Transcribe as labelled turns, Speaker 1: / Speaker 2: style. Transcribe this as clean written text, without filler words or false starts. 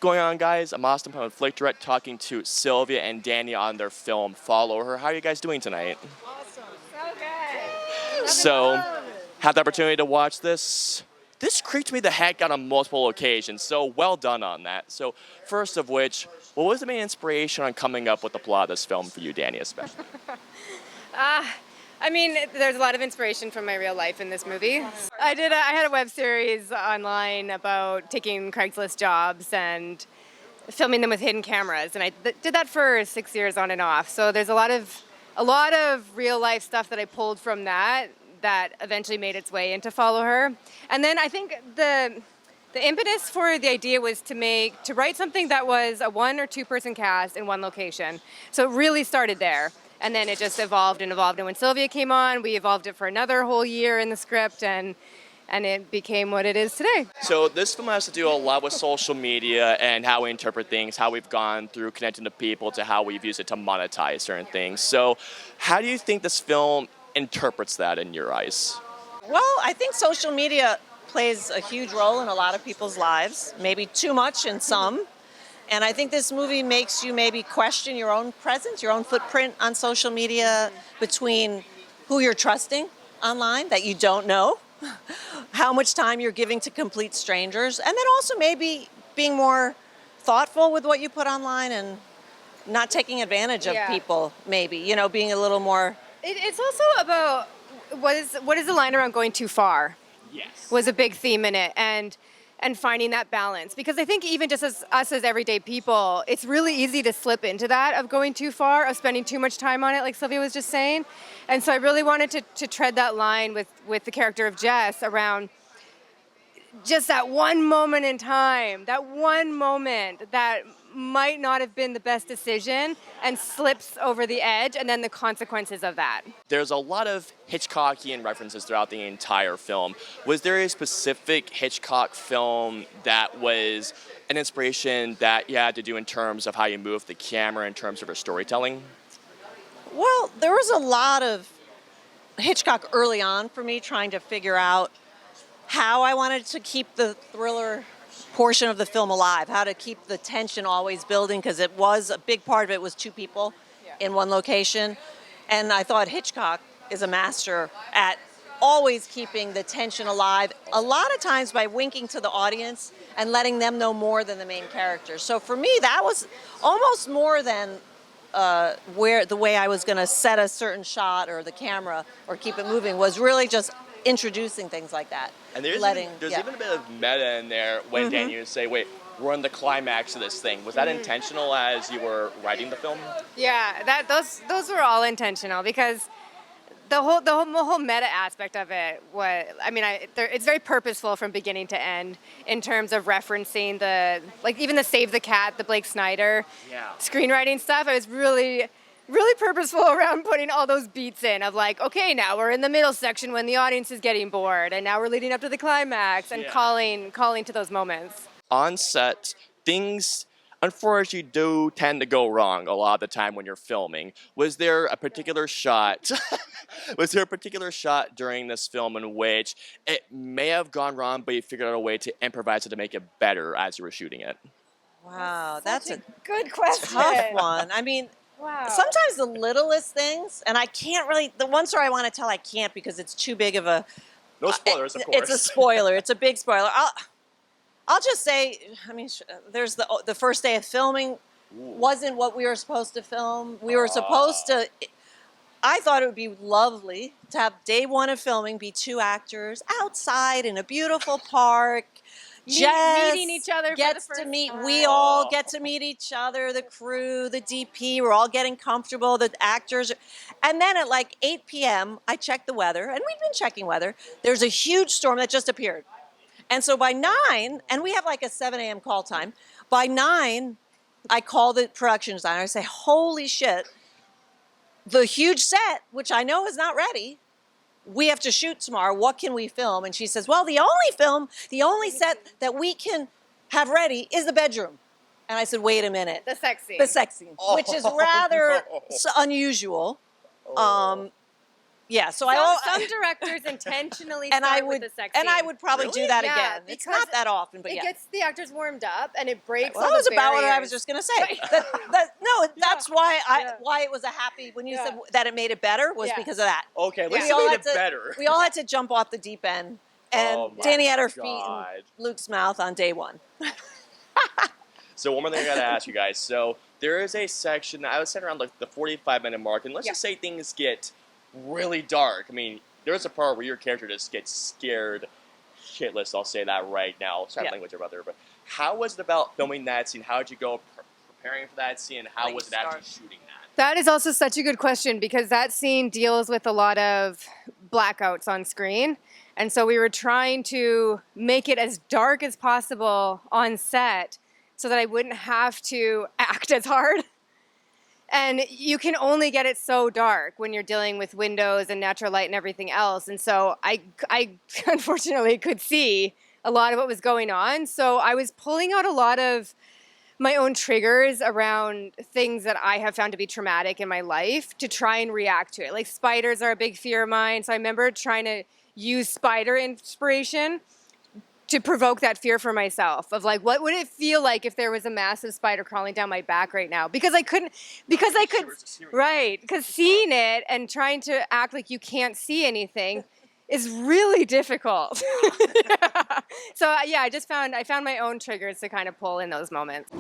Speaker 1: going on, guys? I'm Austin from FlickDirect talking to Sylvia and Danny on their film Follow Her. How are you guys doing tonight?
Speaker 2: Awesome. So good.
Speaker 1: So, had the opportunity to watch this. This creeped me the heck out on multiple occasions, so well done on that. So, first of which, what was the main inspiration on coming up with the plot of this film for you, Danny, especially?
Speaker 2: I mean, there's a lot of inspiration from my real life in this movie. I had a web series online about taking Craigslist jobs and filming them with hidden cameras, and I did that for 6 years on and off. So there's a lot of real life stuff that I pulled from that eventually made its way into Follow Her. And then I think the impetus for the idea was to write something that was a 1 or 2 person cast in one location. So it really started there. And then it just evolved and evolved. And when Sylvia came on, we evolved it for another whole year in the script, and it became what it is today.
Speaker 1: So this film has to do a lot with social media and how we interpret things, how we've gone through connecting to people to how we've used it to monetize certain things. So how do you think this film interprets that in your eyes?
Speaker 3: Well, I think social media plays a huge role in a lot of people's lives, maybe too much in some. And I think this movie makes you maybe question your own presence, your own footprint on social media, between who you're trusting online that you don't know, how much time you're giving to complete strangers, and then also maybe being more thoughtful with what you put online and not taking advantage of people, maybe, being a little more...
Speaker 2: It's also about what is the line around going too far?
Speaker 1: Yes.
Speaker 2: Was a big theme in it, and finding that balance. Because I think even just as us as everyday people, it's really easy to slip into that of going too far, of spending too much time on it, like Sylvia was just saying. And so I really wanted to tread that line with the character of Jess around just that one moment in time, that one moment that might not have been the best decision and slips over the edge, and then the consequences of that.
Speaker 1: There's a lot of Hitchcockian references throughout the entire film. Was there a specific Hitchcock film that was an inspiration that you had to do in terms of how you move the camera, in terms of your storytelling?
Speaker 3: Well, there was a lot of Hitchcock early on for me, trying to figure out how I wanted to keep the thriller portion of the film alive, how to keep the tension always building, because it was a big part of it was 2 people in one location. And I thought Hitchcock is a master at always keeping the tension alive, a lot of times by winking to the audience and letting them know more than the main characters. So for me, that was almost more than the way I was going to set a certain shot or the camera or keep it moving, was really just introducing things like that.
Speaker 1: And there's even a bit of meta in there when Danny would say, wait, we're in the climax of this thing. Was that intentional as you were writing the film?
Speaker 2: Yeah, those were all intentional, because the whole meta aspect of it was, it's very purposeful from beginning to end in terms of referencing even the Save the Cat, the Blake Snyder screenwriting stuff. I was really purposeful around putting all those beats in of like, okay, now we're in the middle section when the audience is getting bored, and now we're leading up to the climax and calling to those moments.
Speaker 1: On set, things unfortunately do tend to go wrong a lot of the time when you're filming. Was there a particular shot during this film in which it may have gone wrong, but you figured out a way to improvise it to make it better as you were shooting it?
Speaker 3: Wow, that's a
Speaker 2: good question.
Speaker 3: tough one.
Speaker 2: Wow.
Speaker 3: Sometimes the littlest things, and I can't really, the one story I want to tell, I can't because it's too big of a...
Speaker 1: No spoilers, of course.
Speaker 3: It's a spoiler. It's a big spoiler. I'll just say, there's the first day of filming wasn't what we were supposed to film. We were supposed to... I thought it would be lovely to have day 1 of filming be 2 actors outside in a beautiful park.
Speaker 2: Meeting each other
Speaker 3: gets
Speaker 2: for the first
Speaker 3: to meet.
Speaker 2: time.
Speaker 3: We all get to meet each other. The crew, the DP. We're all getting comfortable. The actors, and then at like 8 p.m., I checked the weather, and we've been checking weather. There's a huge storm that just appeared, and so by 9, and we have like a 7 a.m. call time. By 9, I call the production designer. I say, "Holy shit! The huge set, which I know is not ready. We have to shoot tomorrow. What can we film?" And she says, "Well, the only set that we can have ready is the bedroom." And I said, "Wait a minute."
Speaker 2: The sex scene.
Speaker 3: The sex scene, which is rather unusual. Yeah, so
Speaker 2: Some directors intentionally
Speaker 3: and
Speaker 2: start
Speaker 3: I would
Speaker 2: with a sex
Speaker 3: and I
Speaker 2: scene.
Speaker 3: would probably
Speaker 1: Really?
Speaker 3: do that
Speaker 2: Yeah,
Speaker 3: again. It's
Speaker 2: because
Speaker 3: not that often, but
Speaker 2: It
Speaker 3: yeah.
Speaker 2: gets the actors warmed up, and it breaks.
Speaker 3: Well,
Speaker 2: all
Speaker 3: that was
Speaker 2: the
Speaker 3: about what I
Speaker 2: barriers.
Speaker 3: was just going to say.
Speaker 2: Right.
Speaker 3: That's why
Speaker 2: Yeah.
Speaker 3: why it was a happy when you
Speaker 2: Yeah.
Speaker 3: said that it made it better was
Speaker 2: Yeah.
Speaker 3: because of that.
Speaker 1: Okay, let's
Speaker 3: We all
Speaker 1: make
Speaker 3: had
Speaker 1: it
Speaker 3: to-
Speaker 1: better.
Speaker 3: We all had to jump off the deep end, and
Speaker 1: Oh my
Speaker 3: Danny had her feet
Speaker 1: God.
Speaker 3: in Luke's mouth on day one.
Speaker 1: So one more thing I gotta ask you guys. So there is a section, I was saying around like the 45-minute mark, and let's just say things get really dark. I mean, there's a part where your character just gets scared shitless, I'll say that right now. Sorry,
Speaker 3: Yeah.
Speaker 1: language or other, but how was it about filming that scene? How did you go preparing for that scene, and how
Speaker 3: Like
Speaker 1: was it actually shooting that?
Speaker 2: That is also such a good question because that scene deals with a lot of blackouts on screen. And so we were trying to make it as dark as possible on set so that I wouldn't have to act as hard. And you can only get it so dark when you're dealing with windows and natural light and everything else. And so I unfortunately could see a lot of what was going on. So I was pulling out a lot of my own triggers around things that I have found to be traumatic in my life to try and react to it. Like spiders are a big fear of mine. So I remember trying to use spider inspiration to provoke that fear for myself of like, what would it feel like if there was a massive spider crawling down my back right now? Because seeing it and trying to act like you can't see anything is really difficult. So yeah, I found my own triggers to kind of pull in those moments.